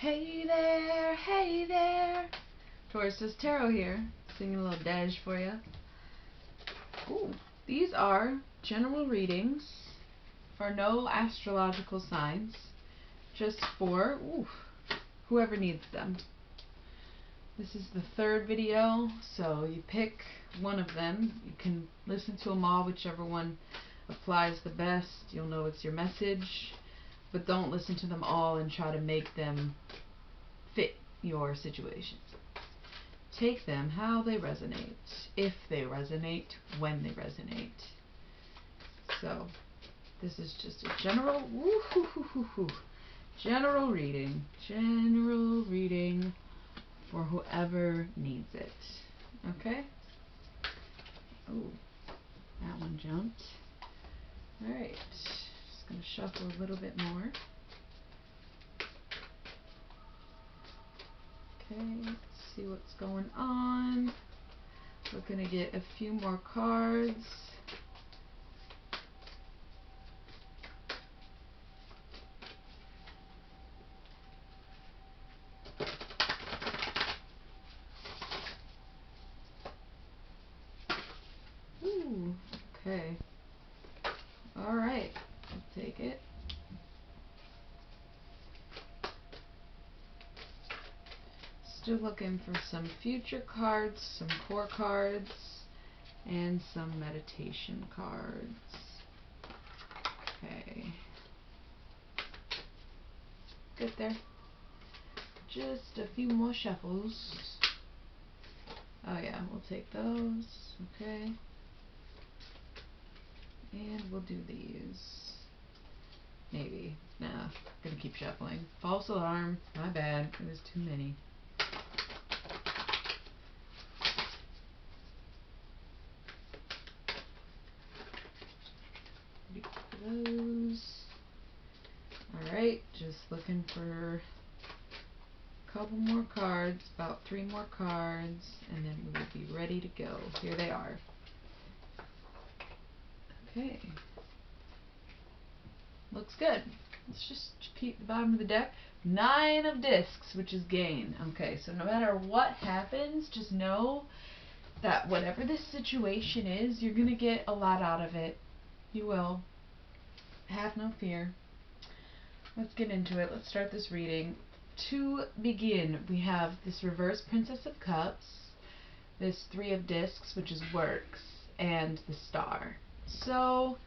Hey there. Taurus Tarot here, singing a little dash for you. Ooh, these are general readings for no astrological signs, just for whoever needs them. This is the third video, so you pick one of them. You can listen to them all, whichever one applies the best. You'll know it's your message, but don't listen to them all and try to make them fit your situation. Take them how they resonate, if they resonate, when they resonate. So, this is just a general reading for whoever needs it. Okay? Oh, that one jumped. Alright, just going to shuffle a little bit more. Okay, let's see what's going on. We're going to get a few more cards. Ooh, okay. Alright, I'll take it. Still looking for some future cards, some core cards, and some meditation cards. Okay. Good there. Just a few more shuffles. Oh yeah, we'll take those. Okay. And we'll do these. Maybe. Nah, gonna keep shuffling. False alarm. My bad. It was too many. Those. Alright, just looking for a couple more cards, about 3 more cards, and then we will be ready to go. Here they are. Okay. Looks good. Let's just keep the bottom of the deck. 9 of discs, which is gain. Okay, so no matter what happens, just know that whatever this situation is, you're going to get a lot out of it. You will. Have no fear. Let's get into it. Let's start this reading. To begin, we have this reverse Princess of Cups, this 3 of discs, which is works, and the star. So,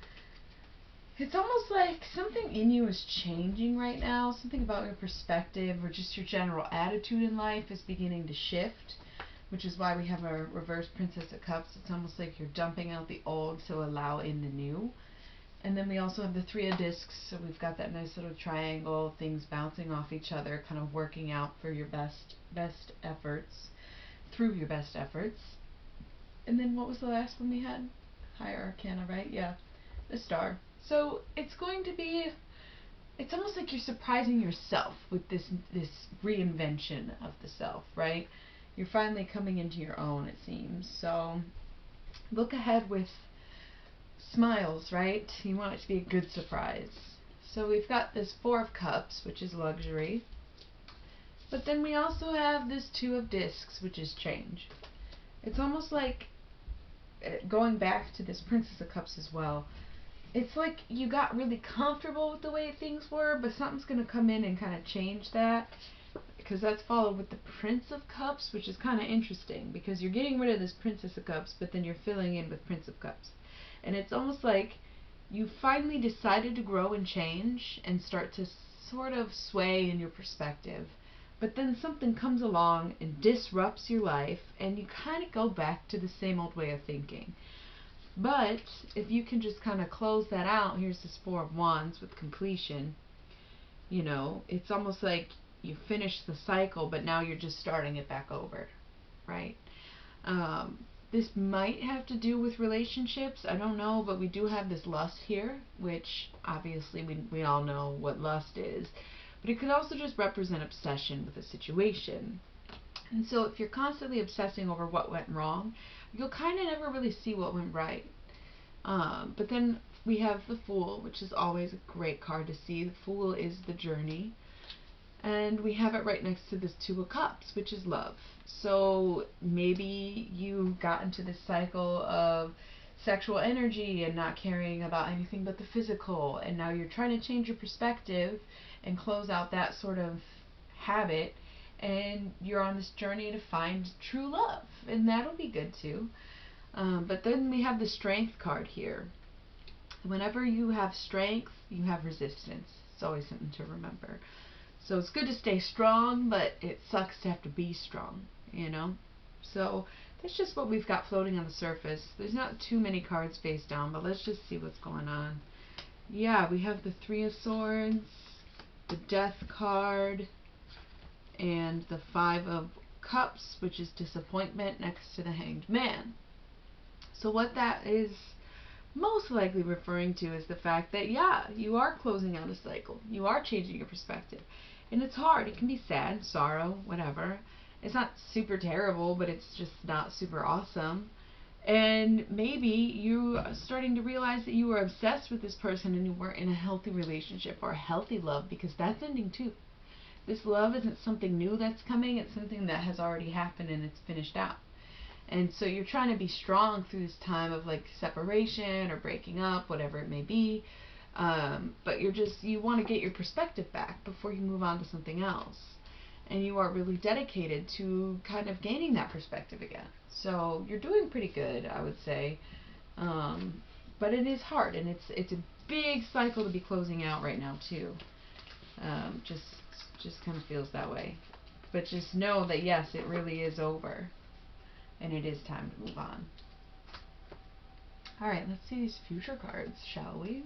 it's almost like something in you is changing right now. Something about your perspective or just your general attitude in life is beginning to shift, which is why we have a reverse Princess of Cups. It's almost like you're dumping out the old to allow in the new. And then we also have the 3 of discs, so we've got that nice little triangle, things bouncing off each other, kind of working out for your best efforts, through your best efforts. And then what was the last one we had? Higher Arcana, right? Yeah, the star. So it's going to be, it's almost like you're surprising yourself with this reinvention of the self, right? You're finally coming into your own, it seems. So look ahead with smiles, right? You want it to be a good surprise. So we've got this 4 of Cups, which is luxury. But then we also have this 2 of discs, which is change. It's almost like, going back to this Princess of Cups as well, it's like you got really comfortable with the way things were, but something's going to come in and kind of change that. Because that's followed with the Prince of Cups, which is kind of interesting, because you're getting rid of this Princess of Cups, but then you're filling in with Prince of Cups. And it's almost like you finally decided to grow and change and start to sort of sway in your perspective. But then something comes along and disrupts your life, and you kind of go back to the same old way of thinking. But if you can just kind of close that out, here's this 4 of Wands with completion. You know, it's almost like you finished the cycle, but now you're just starting it back over, right? This might have to do with relationships. I don't know, but we do have this lust here, which obviously we all know what lust is. But it could also just represent obsession with a situation. And so if you're constantly obsessing over what went wrong, you'll kind of never really see what went right. But then we have the Fool, which is always a great card to see. The Fool is the journey. And we have it right next to this Two of Cups, which is love. So maybe you got into this cycle of sexual energy and not caring about anything but the physical, and now you're trying to change your perspective and close out that sort of habit, and you're on this journey to find true love, and that'll be good too. But then we have the Strength card here. Whenever you have strength, you have resistance. It's always something to remember. So it's good to stay strong, but it sucks to have to be strong, you know? So that's just what we've got floating on the surface. There's not too many cards face down, but let's just see what's going on. Yeah, we have the Three of Swords, the Death card, and the Five of Cups, which is disappointment, next to the Hanged Man. So what that is most likely referring to is the fact that, yeah, you are closing out a cycle. You are changing your perspective. And it's hard. It can be sad, sorrow, whatever. It's not super terrible, but it's just not super awesome. And maybe you are starting to realize that you were obsessed with this person and you weren't in a healthy relationship or a healthy love, because that's ending too. This love isn't something new that's coming. It's something that has already happened and it's finished out. And so you're trying to be strong through this time of like separation or breaking up, whatever it may be. But you want to get your perspective back before you move on to something else. And you are really dedicated to kind of gaining that perspective again. So you're doing pretty good, I would say. But it is hard, and it's a big cycle to be closing out right now too. Just kind of feels that way. But just know that yes, it really is over. And it is time to move on. Alright, let's see these future cards, shall we?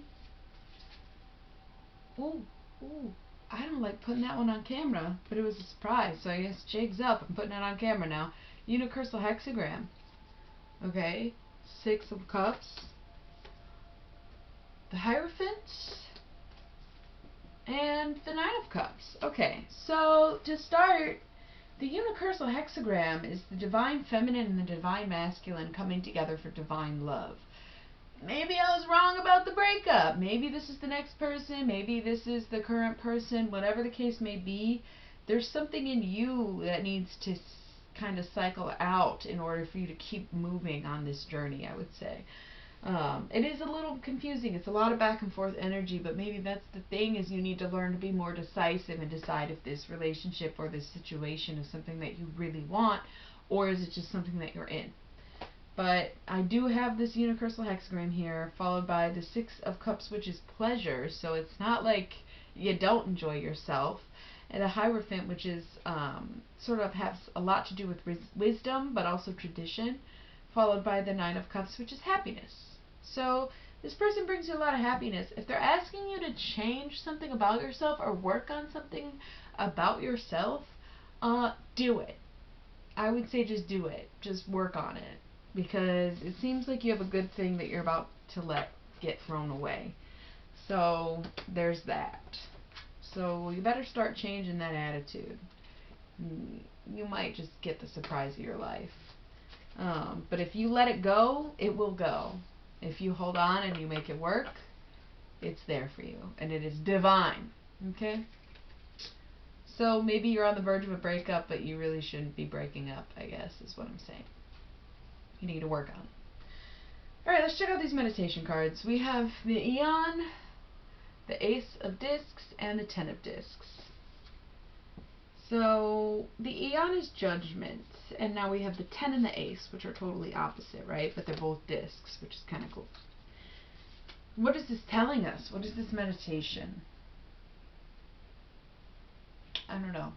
Ooh, ooh. I don't like putting that one on camera, but it was a surprise, so I guess jig's up. I'm putting it on camera now. Universal hexagram. Okay. Six of Cups. The Hierophant. And the Nine of Cups. Okay, so to start, the universal hexagram is the divine feminine and the divine masculine coming together for divine love. Maybe I was wrong about the breakup. Maybe this is the next person. Maybe this is the current person. Whatever the case may be, there's something in you that needs to kind of cycle out in order for you to keep moving on this journey, I would say. It is a little confusing. It's a lot of back and forth energy, but maybe that's the thing, is you need to learn to be more decisive and decide if this relationship or this situation is something that you really want, or is it just something that you're in. But I do have this universal hexagram here, followed by the Six of Cups, which is pleasure, so it's not like you don't enjoy yourself. And the Hierophant, which is sort of has a lot to do with wisdom, but also tradition, followed by the Nine of Cups, which is happiness. So this person brings you a lot of happiness. If they're asking you to change something about yourself or work on something about yourself, do it. I would say just do it. Just work on it. Because it seems like you have a good thing that you're about to let get thrown away. So there's that. So you better start changing that attitude. You might just get the surprise of your life. But if you let it go, it will go. If you hold on and you make it work, it's there for you. And it is divine. Okay? So maybe you're on the verge of a breakup, but you really shouldn't be breaking up, I guess, is what I'm saying. You need to work on it. Alright, let's check out these meditation cards. We have the Eon, the Ace of Discs, and the Ten of Discs. So the Eon is judgment, and now we have the 10 and the Ace, which are totally opposite, right? But they're both discs, which is kind of cool. What is this telling us? What is this meditation? I don't know.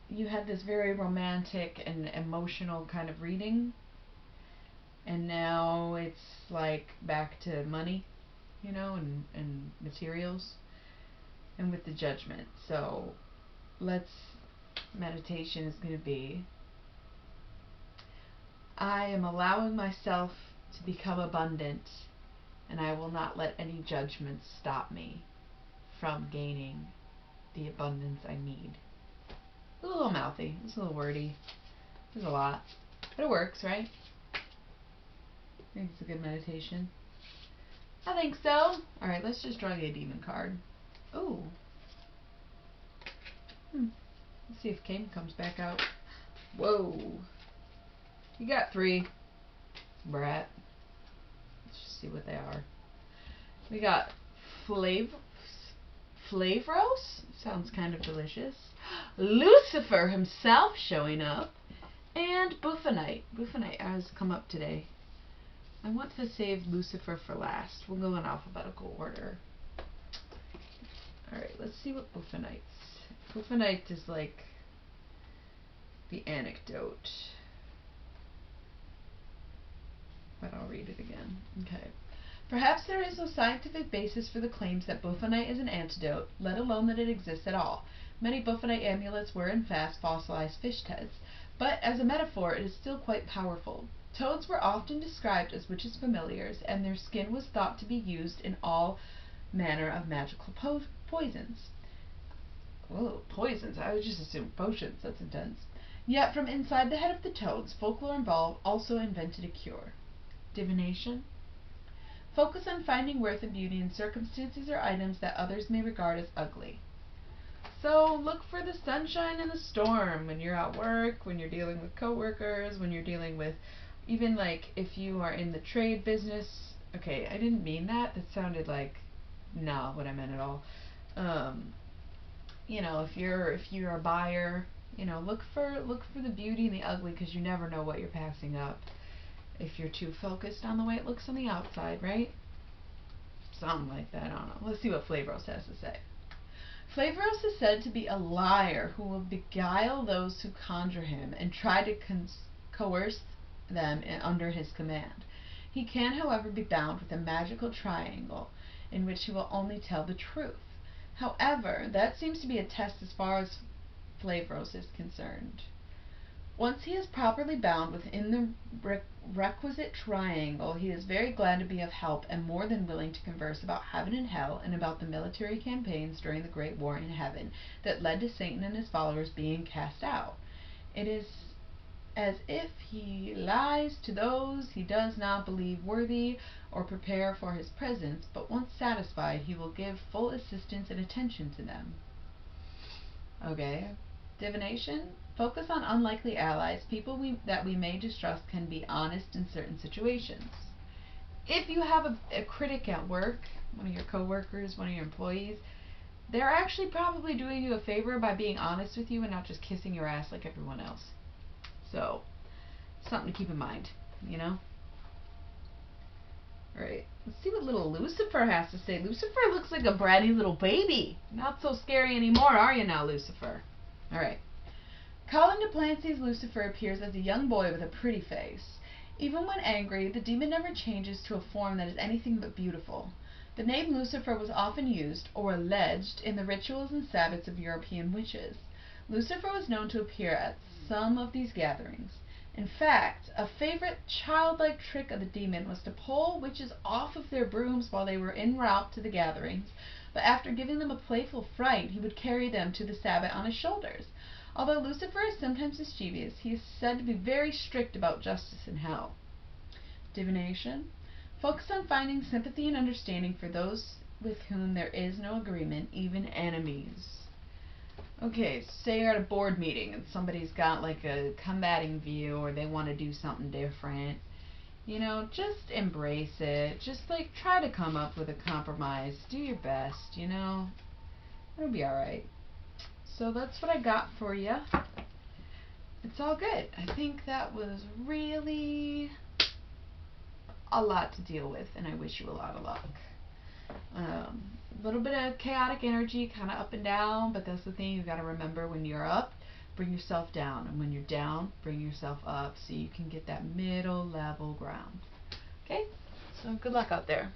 You had this very romantic and emotional kind of reading, and now it's like back to money, you know, and materials, and with the judgment. So meditation is going to be, I am allowing myself to become abundant, and I will not let any judgments stop me from gaining the abundance I need. It's a little mouthy, it's a little wordy, there's a lot, but it works, right? I think it's a good meditation. I think so. Alright, let's just draw you a demon card. Ooh. Let's see if King comes back out. Whoa. You got 3. Brat. Let's just see what they are. We got Flavros. Sounds kind of delicious. Lucifer himself showing up. And Buffonite. Buffonite has come up today. I want to save Lucifer for last. We'll go in alphabetical order. Alright, let's see what Buffonite's. Buffonite is like the anecdote. But I'll read it again. Okay. Perhaps there is no scientific basis for the claims that Buffonite is an antidote, let alone that it exists at all. Many Buffonite amulets were in fact fossilized fish heads, but as a metaphor it is still quite powerful. Toads were often described as witches' familiars, and their skin was thought to be used in all manner of magical poisons. Whoa, poisons? I would just assume potions. That's intense. Yet from inside the head of the toads, folklore involved also invented a cure. Divination. Focus on finding worth and beauty in circumstances or items that others may regard as ugly. So look for the sunshine and the storm when you're at work, when you're dealing with coworkers, when you're dealing with even like if you are in the trade business. Okay, I didn't mean that. That sounded like not what I meant at all. You know, if you're a buyer, you know, look for the beauty and the ugly, because you never know what you're passing up if you're too focused on the way it looks on the outside, right? Something like that. I don't know. Let's see what Flavros has to say. Flavros is said to be a liar who will beguile those who conjure him and try to coerce them under his command. He can, however, be bound with a magical triangle in which he will only tell the truth. However, that seems to be a test as far as Flavros is concerned. Once he is properly bound within the requisite triangle, he is very glad to be of help and more than willing to converse about heaven and hell and about the military campaigns during the Great War in heaven that led to Satan and his followers being cast out. It is as if he lies to those he does not believe worthy or prepare for his presence, but once satisfied he will give full assistance and attention to them. Okay. Divination. Focus on unlikely allies. People that we may distrust can be honest in certain situations. If you have a critic at work, one of your coworkers, one of your employees, they're actually probably doing you a favor by being honest with you and not just kissing your ass like everyone else. So, something to keep in mind, you know? Alright, let's see what little Lucifer has to say. Lucifer looks like a bratty little baby. Not so scary anymore, are you now, Lucifer? Alright. Colin de Plancy's Lucifer appears as a young boy with a pretty face. Even when angry, the demon never changes to a form that is anything but beautiful. The name Lucifer was often used, or alleged, in the rituals and sabbaths of European witches. Lucifer was known to appear at some of these gatherings. In fact, a favorite childlike trick of the demon was to pull witches off of their brooms while they were en route to the gatherings, but after giving them a playful fright, he would carry them to the sabbat on his shoulders. Although Lucifer is sometimes mischievous, he is said to be very strict about justice in hell. Divination. Focus on finding sympathy and understanding for those with whom there is no agreement, even enemies. Okay, say you're at a board meeting and somebody's got like a combating view or they want to do something different. You know, just embrace it. Just like try to come up with a compromise. Do your best, you know. It'll be alright. So that's what I got for you. It's all good. I think that was really a lot to deal with, and I wish you a lot of luck. A little bit of chaotic energy, kind of up and down, but that's the thing you got to remember: when you're up, bring yourself down, and when you're down, bring yourself up so you can get that middle level ground. Okay? So good luck out there.